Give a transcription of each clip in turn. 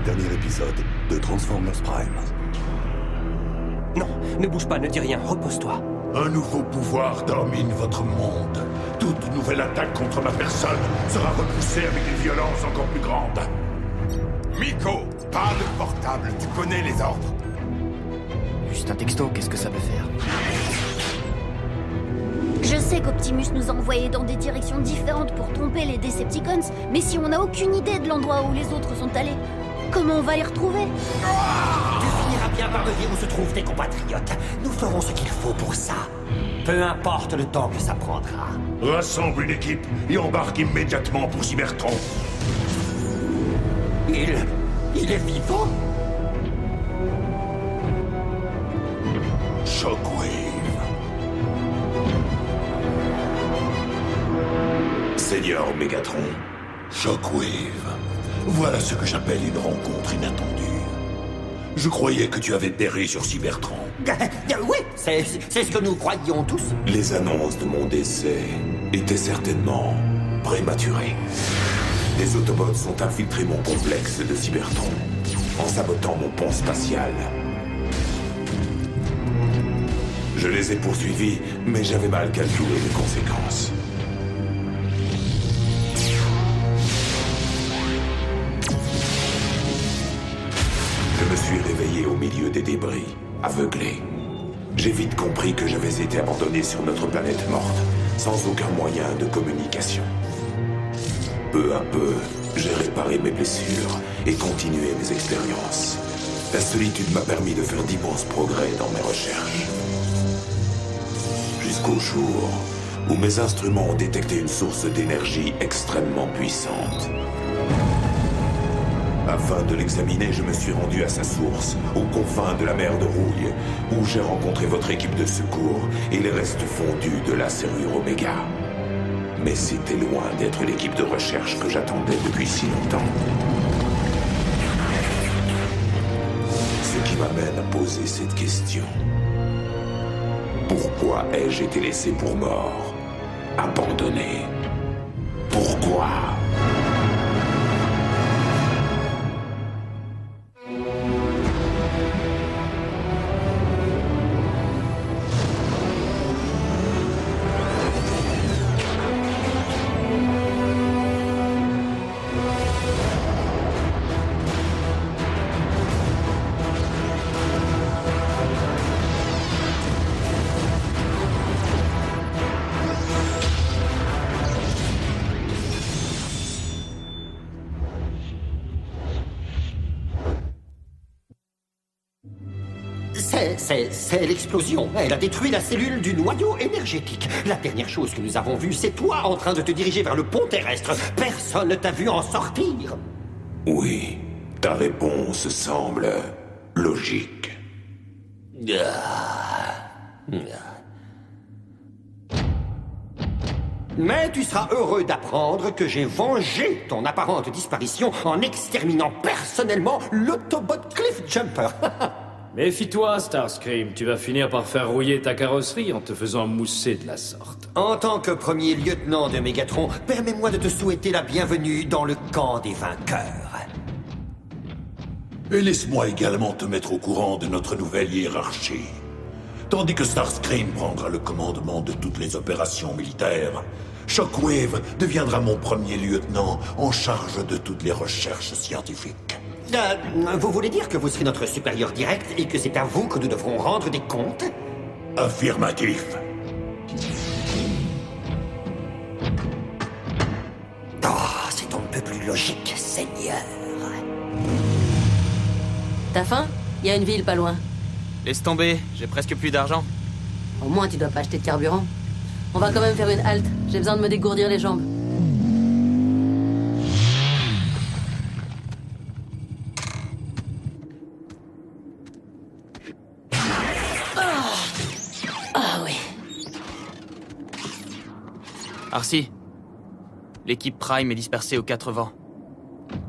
dernier épisode de Transformers Prime. Non, ne bouge pas, ne dis rien, repose-toi. Un nouveau pouvoir domine votre monde. Toute nouvelle attaque contre ma personne sera repoussée avec une violence encore plus grande. Miko, pas le portable, tu connais les ordres. Juste un texto, qu'est-ce que ça peut faire? Je sais qu'Optimus nous a envoyés dans des directions différentes pour tromper les Decepticons, mais si on n'a aucune idée de l'endroit où les autres sont allés, comment on va les retrouver? Tu finiras bien par deviner où se trouvent tes compatriotes. Nous ferons ce qu'il faut pour ça. Peu importe le temps que ça prendra. Rassemble une équipe et embarque immédiatement pour Cybertron. Il est vivant? Shockwave. Seigneur Megatron. Shockwave. Voilà ce que j'appelle une rencontre inattendue. Je croyais que tu avais péri sur Cybertron. Oui, c'est ce que nous croyions tous. Les annonces de mon décès étaient certainement prématurées. Les Autobots ont infiltré mon complexe de Cybertron en sabotant mon pont spatial. Je les ai poursuivis, mais j'avais mal calculé les conséquences. Je me suis réveillé au milieu des débris, aveuglé. J'ai vite compris que j'avais été abandonné sur notre planète morte, sans aucun moyen de communication. Peu à peu, j'ai réparé mes blessures et continué mes expériences. La solitude m'a permis de faire d'immenses progrès dans mes recherches. Jusqu'au jour où mes instruments ont détecté une source d'énergie extrêmement puissante. Afin de l'examiner, je me suis rendu à sa source, aux confins de la mer de Rouille, où j'ai rencontré votre équipe de secours et les restes fondus de la serrure Oméga. Mais c'était loin d'être l'équipe de recherche que j'attendais depuis si longtemps. Ce qui m'amène à poser cette question. Pourquoi ai-je été laissé pour mort? Abandonné? Pourquoi? C'est l'explosion. Elle a détruit la cellule du noyau énergétique. La dernière chose que nous avons vue, c'est toi en train de te diriger vers le pont terrestre. Personne ne t'a vu en sortir. Oui, ta réponse semble logique. Mais tu seras heureux d'apprendre que j'ai vengé ton apparente disparition en exterminant personnellement l'Autobot Cliffjumper. Méfie-toi, Starscream, tu vas finir par faire rouiller ta carrosserie en te faisant mousser de la sorte. En tant que premier lieutenant de Mégatron, permets-moi de te souhaiter la bienvenue dans le camp des vainqueurs. Et laisse-moi également te mettre au courant de notre nouvelle hiérarchie. Tandis que Starscream prendra le commandement de toutes les opérations militaires, Shockwave deviendra mon premier lieutenant en charge de toutes les recherches scientifiques. Vous voulez dire que vous serez notre supérieur direct et que c'est à vous que nous devrons rendre des comptes? Affirmatif. Oh, c'est un peu plus logique, Seigneur. T'as faim? Il y a une ville pas loin. Laisse tomber, j'ai presque plus d'argent. Au moins, tu dois pas acheter de carburant. On va quand même faire une halte. J'ai besoin de me dégourdir les jambes. Ah oui. Arcee, l'équipe Prime est dispersée aux quatre vents.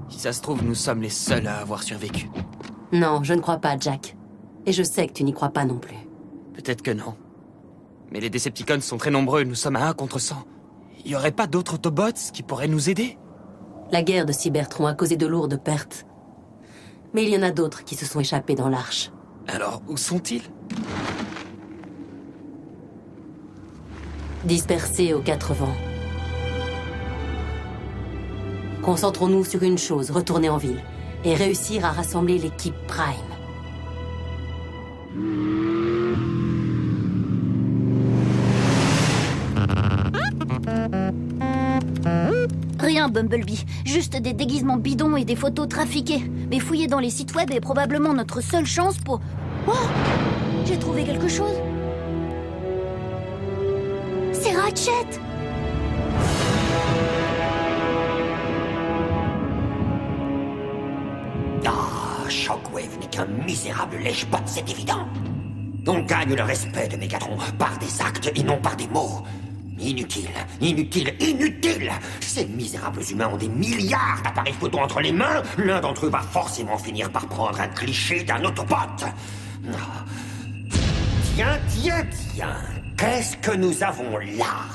Si ça se trouve, nous sommes les seuls à avoir survécu. Non, je ne crois pas, Jack. Et je sais que tu n'y crois pas non plus. Peut-être que non. Mais les Decepticons sont très nombreux, nous sommes à 1 contre 100. Il y aurait pas d'autres Autobots qui pourraient nous aider? La guerre de Cybertron a causé de lourdes pertes. Mais il y en a d'autres qui se sont échappés dans l'arche. Alors, où sont-ils? Dispersés aux 4 vents. Concentrons-nous sur une chose, retourner en ville. Et réussir à rassembler l'équipe Prime. Rien, Bumblebee. Juste des déguisements bidons et des photos trafiquées. Mais fouiller dans les sites web est probablement notre seule chance pour... Oh! J'ai trouvé quelque chose. C'est Ratchet! Ah, Shockwave n'est qu'un misérable lèche-botte, c'est évident. On gagne le respect de Megatron par des actes et non par des mots. Inutile, inutile, inutile! Ces misérables humains ont des milliards d'appareils photo entre les mains. L'un d'entre eux va forcément finir par prendre un cliché d'un Autobot. Ah. Tiens, tiens, tiens. Qu'est-ce que nous avons là?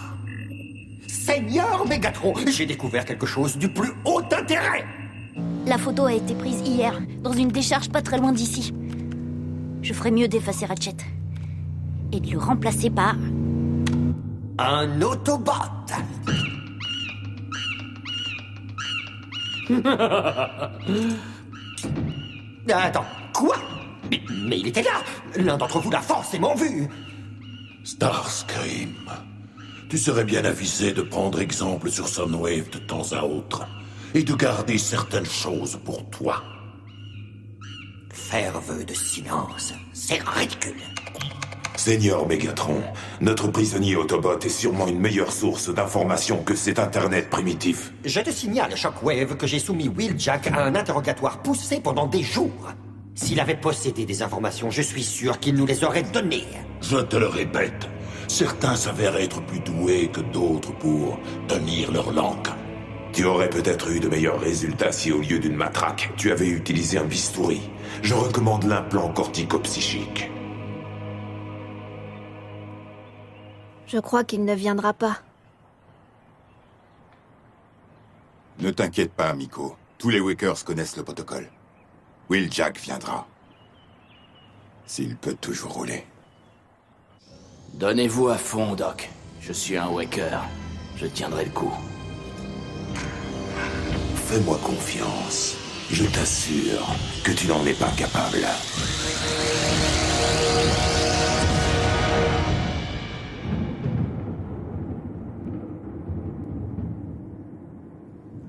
Seigneur Megatron, j'ai découvert quelque chose du plus haut intérêt. La photo a été prise hier, dans une décharge pas très loin d'ici. Je ferais mieux d'effacer Ratchet. Et de le remplacer par... un Autobot. Attends, quoi? Mais il était là. L'un d'entre vous l'a forcément vu. Starscream, tu serais bien avisé de prendre exemple sur Soundwave de temps à autre et de garder certaines choses pour toi. Faire vœu de silence, c'est ridicule. Seigneur Megatron, notre prisonnier Autobot est sûrement une meilleure source d'informations que cet Internet primitif. Je te signale, Shockwave, que j'ai soumis Wheeljack à un interrogatoire poussé pendant des jours. S'il avait possédé des informations, je suis sûr qu'il nous les aurait données. Je te le répète, certains s'avèrent être plus doués que d'autres pour tenir leur langue. Tu aurais peut-être eu de meilleurs résultats si au lieu d'une matraque, tu avais utilisé un bistouri. Je recommande l'implant cortico-psychique. Je crois qu'il ne viendra pas. Ne t'inquiète pas, Miko. Tous les Wakers connaissent le protocole. Wheeljack viendra. S'il peut toujours rouler. Donnez-vous à fond, Doc. Je suis un Waker. Je tiendrai le coup. Fais-moi confiance. Je t'assure que tu n'en es pas capable.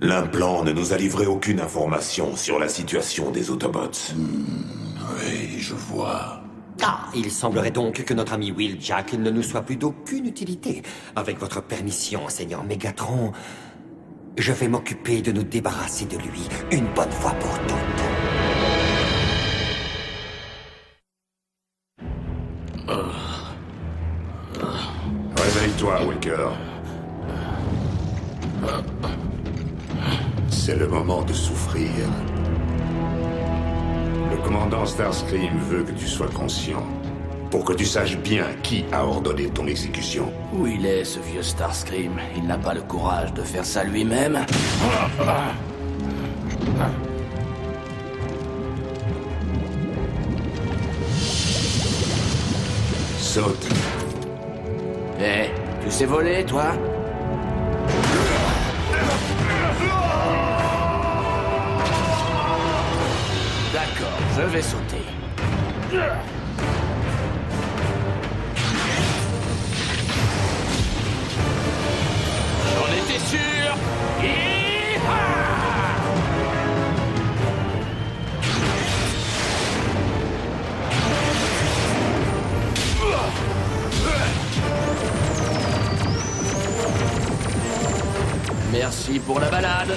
L'implant ne nous a livré aucune information sur la situation des Autobots. Oui, je vois. Ah, il semblerait donc que notre ami Wheeljack ne nous soit plus d'aucune utilité. Avec votre permission, Seigneur Megatron, je vais m'occuper de nous débarrasser de lui une bonne fois pour toutes. Réveille-toi, Waker. C'est le moment de souffrir. Le commandant Starscream veut que tu sois conscient. Pour que tu saches bien qui a ordonné ton exécution. Où il est, ce vieux Starscream? Il n'a pas le courage de faire ça lui-même. Saute. Eh, tu sais voler, toi? D'accord, je vais sauter. J'en étais sûr. Merci pour la balade.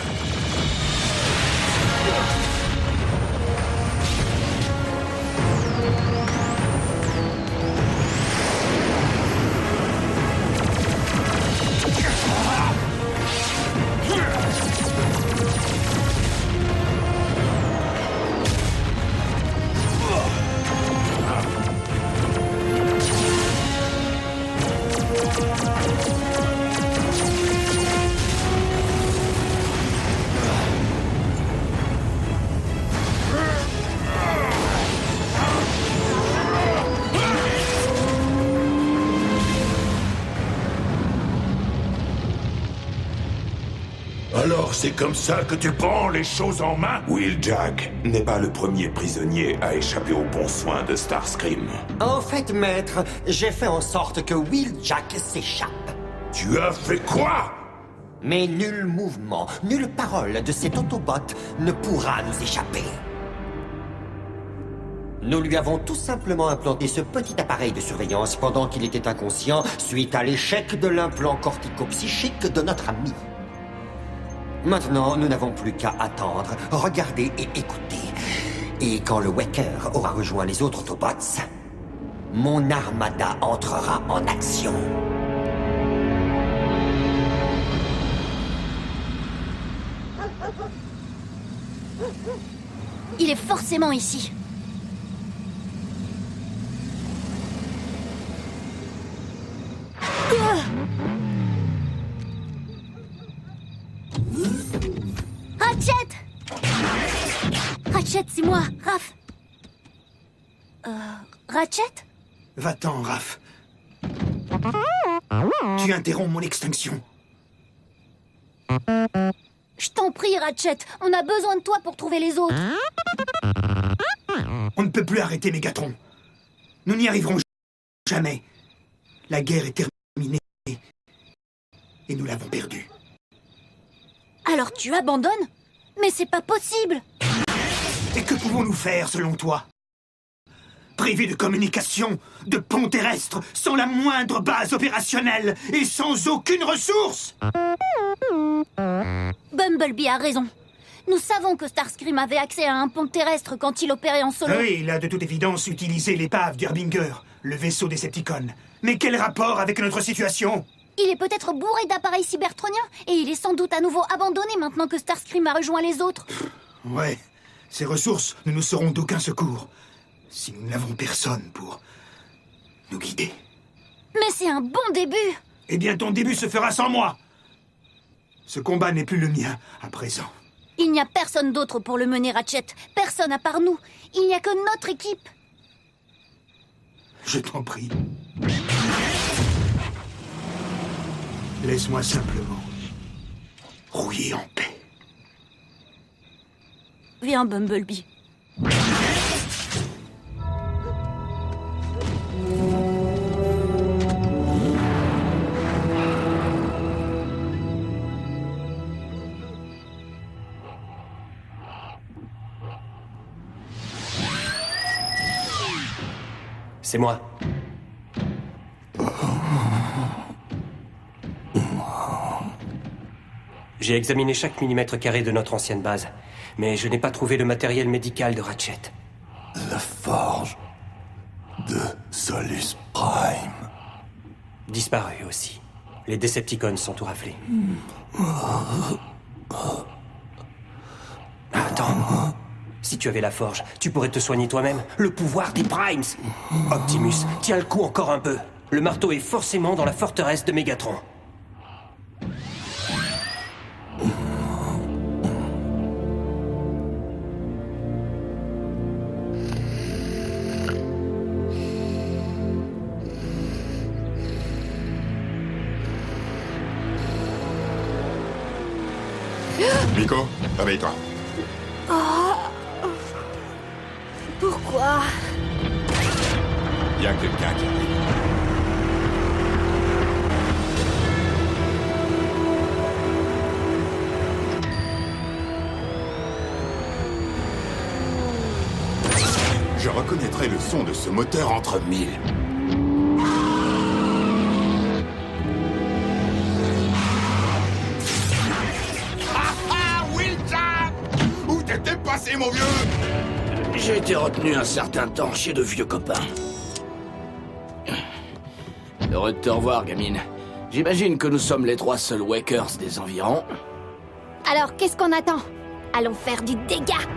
c'est comme ça que tu prends les choses en main? Wheeljack n'est pas le premier prisonnier à échapper aux bons soins de Starscream. En fait, maître, j'ai fait en sorte que Wheeljack s'échappe. Tu as fait quoi? Mais nul mouvement, nulle parole de cet Autobot ne pourra nous échapper. Nous lui avons tout simplement implanté ce petit appareil de surveillance pendant qu'il était inconscient suite à l'échec de l'implant cortico-psychique de notre ami. Maintenant, nous n'avons plus qu'à attendre, regarder et écouter. Et quand le Waker aura rejoint les autres Autobots, mon armada entrera en action. Il est forcément ici. Ratchet! Ratchet, c'est moi, Raph. Ratchet? Va-t'en, Raph. Tu interromps mon extinction. Je t'en prie, Ratchet. On a besoin de toi pour trouver les autres. On ne peut plus arrêter Mégatron. Nous n'y arriverons jamais. La guerre est terminée. Et nous l'avons perdue. Alors tu abandonnes? Mais c'est pas possible! Et que pouvons-nous faire, selon toi? Privés de communication, de ponts terrestres, sans la moindre base opérationnelle et sans aucune ressource? Bumblebee a raison. Nous savons que Starscream avait accès à un pont terrestre quand il opérait en solo. Oui, il a de toute évidence utilisé l'épave d'Urbinger, le vaisseau Decepticon. Mais quel rapport avec notre situation? Il est peut-être bourré d'appareils cybertroniens et il est sans doute à nouveau abandonné maintenant que Starscream a rejoint les autres. Ouais, ces ressources ne nous seront d'aucun secours si nous n'avons personne pour nous guider. Mais c'est un bon début! Eh bien, ton début se fera sans moi. Ce combat n'est plus le mien à présent. Il n'y a personne d'autre pour le mener, Ratchet. Personne à part nous. Il n'y a que notre équipe. Je t'en prie. Laisse-moi simplement rouiller en paix. Viens, Bumblebee. C'est moi. J'ai examiné chaque millimètre carré de notre ancienne base, mais je n'ai pas trouvé le matériel médical de Ratchet. La forge de Solus Prime. Disparu aussi. Les Decepticons sont tout raflés. Attends. Si tu avais la forge, tu pourrais te soigner toi-même. Le pouvoir des Primes. Optimus, tiens le coup encore un peu. Le marteau est forcément dans la forteresse de Mégatron. Nico, réveille-toi. Pourquoi? Il y a quelqu'un qui arrive. Je reconnaîtrai le son de ce moteur entre mille. Où t'étais passé, mon vieux? J'ai été retenu un certain temps chez de vieux copains. Heureux de te revoir, gamine. J'imagine que nous sommes les trois seuls Wakers des environs. Alors, qu'est-ce qu'on attend? Allons faire du dégât!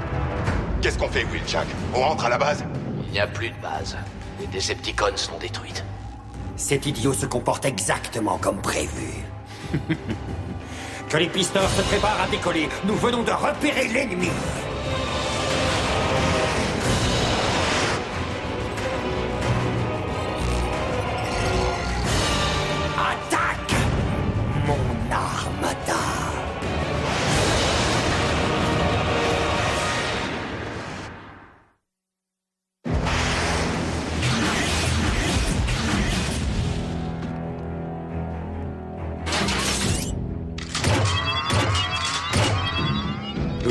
Qu'est-ce qu'on fait, Wheeljack? On rentre à la base? Il n'y a plus de base. Les Decepticons sont détruites. Cet idiot se comporte exactement comme prévu. Que les pisteurs se préparent à décoller. Nous venons de repérer l'ennemi. Attaque, mon armada.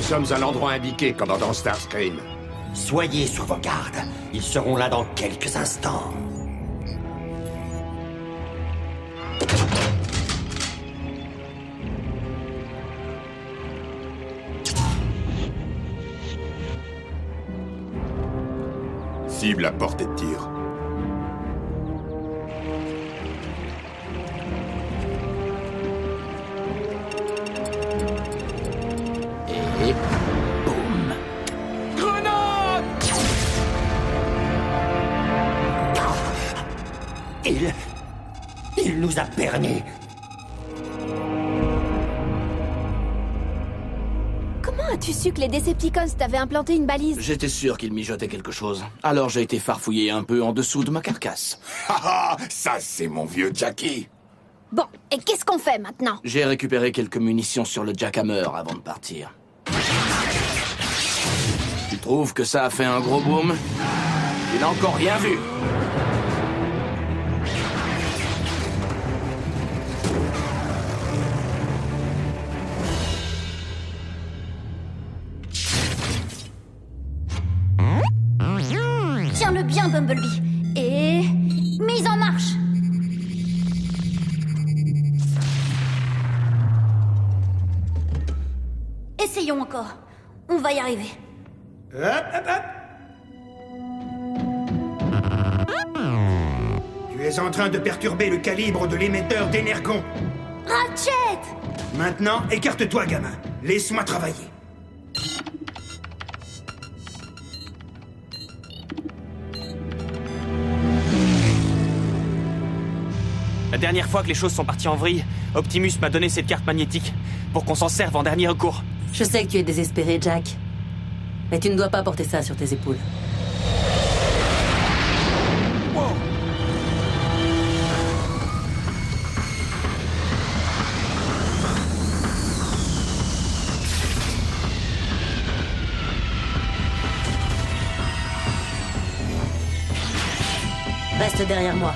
sommes à l'endroit indiqué, commandant Starscream. Soyez sur vos gardes. Ils seront là dans quelques instants. Cible à portée de tir. Et boum. Grenade! Il nous a bernés. Comment as-tu su que les Decepticons t'avaient implanté une balise? J'étais sûr qu'il mijotait quelque chose. Alors j'ai été farfouiller un peu en dessous de ma carcasse. Ah, ça c'est mon vieux Jackie. Bon, et qu'est-ce qu'on fait maintenant? J'ai récupéré quelques munitions sur le Jackhammer avant de partir. Tu trouves que ça a fait un gros boom? Il n'a encore rien vu. Tiens-le bien, Bumblebee. Et... mise en marche. Essayons encore. On va y arriver. Hop, hop, hop. Tu es en train de perturber le calibre de l'émetteur d'énergon. Ratchet! Maintenant, écarte-toi, gamin. Laisse-moi travailler. La dernière fois que les choses sont parties en vrille, Optimus m'a donné cette carte magnétique pour qu'on s'en serve en dernier recours. Je sais que tu es désespéré, Jack. Mais tu ne dois pas porter ça sur tes épaules. Wow. Reste derrière moi.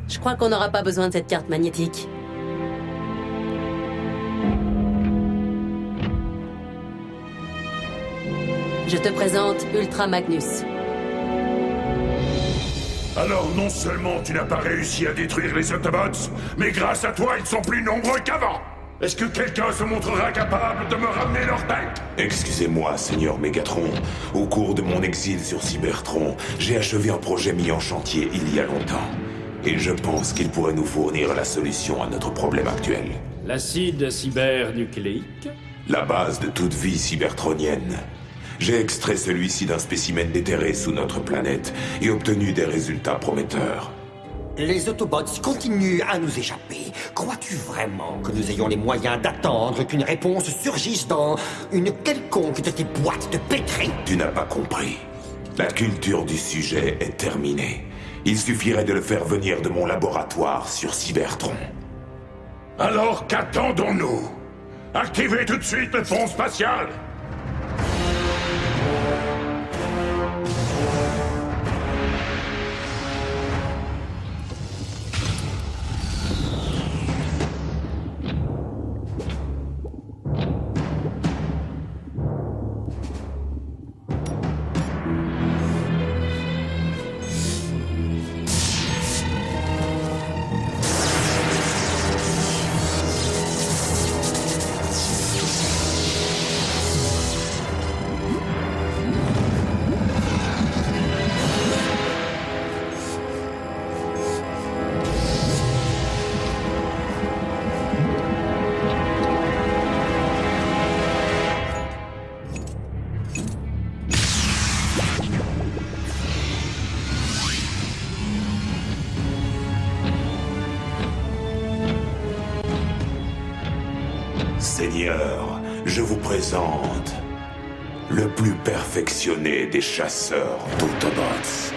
Je crois qu'on n'aura pas besoin de cette carte magnétique. Je te présente Ultra Magnus. Alors non seulement tu n'as pas réussi à détruire les Autobots, mais grâce à toi ils sont plus nombreux qu'avant. Est-ce que quelqu'un se montrera capable de me ramener leur tête? Excusez-moi, Seigneur Megatron. Au cours de mon exil sur Cybertron, j'ai achevé un projet mis en chantier il y a longtemps. Et je pense qu'il pourrait nous fournir la solution à notre problème actuel. L'acide cybernucléique? La base de toute vie cybertronienne. J'ai extrait celui-ci d'un spécimen déterré sous notre planète et obtenu des résultats prometteurs. Les Autobots continuent à nous échapper. Crois-tu vraiment que nous ayons les moyens d'attendre qu'une réponse surgisse dans une quelconque de tes boîtes de pétri? Tu n'as pas compris. La culture du sujet est terminée. Il suffirait de le faire venir de mon laboratoire sur Cybertron. Alors qu'attendons-nous? Activez tout de suite le pont spatial! Seigneur, je vous présente le plus perfectionné des chasseurs d'Autobots.